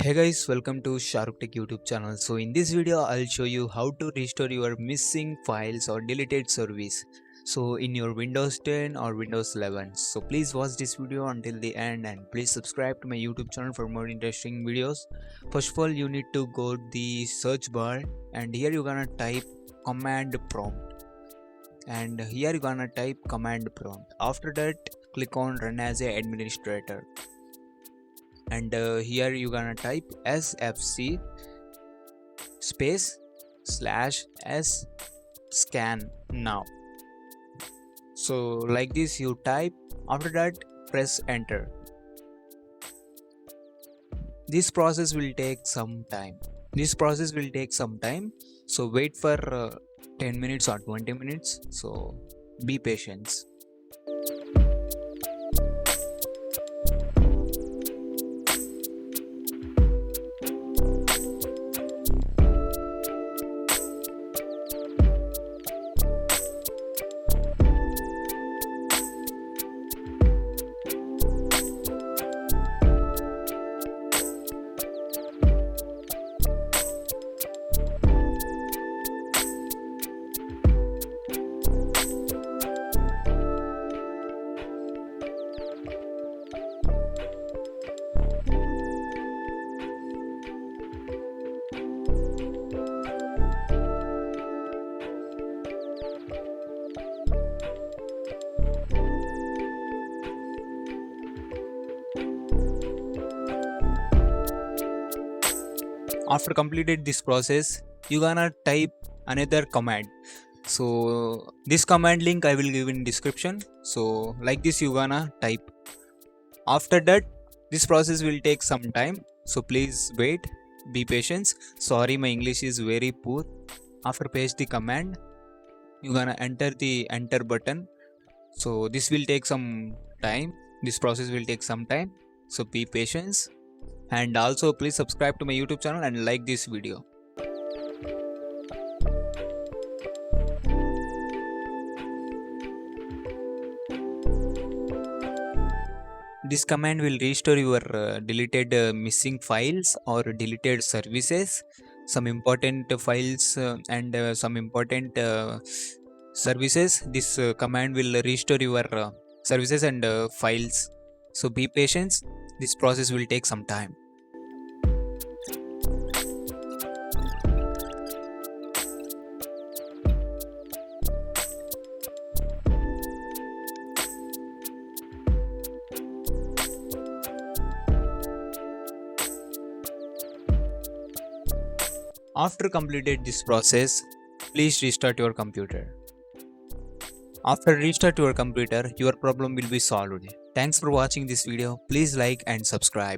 Hey guys, welcome to Shahrukh Tech YouTube channel. So in this video I'll show you how to restore your missing files or deleted service so in your Windows 10 or Windows 11. So please watch this video until the end and please subscribe to my YouTube channel for more interesting videos. First of all, you need to go to the search bar and here you're gonna type command prompt, and here you're gonna type command prompt. After that, click on run as a administrator, and here you're gonna type sfc /s scan now. So like this you type. After that, press enter. This process will take some time. So wait for 10 minutes or 20 minutes. So be patient. After completed this process, you gonna type another command. So this command link I will give in description. So like this you gonna type. After that, this process will take some time, so please wait, be patient. Sorry, my English is very poor. After paste the command, you gonna enter the enter button. So this will take some time. This process will take some time, so be patient. And also please subscribe to my YouTube channel and like this video. This command will restore your deleted missing files or deleted services, some important files and some important services. This command will restore your services and files. So be patient. This process will take some time. After completed this process, please restart your computer. After restart your computer, your problem will be solved. Thanks for watching this video. Please like and subscribe.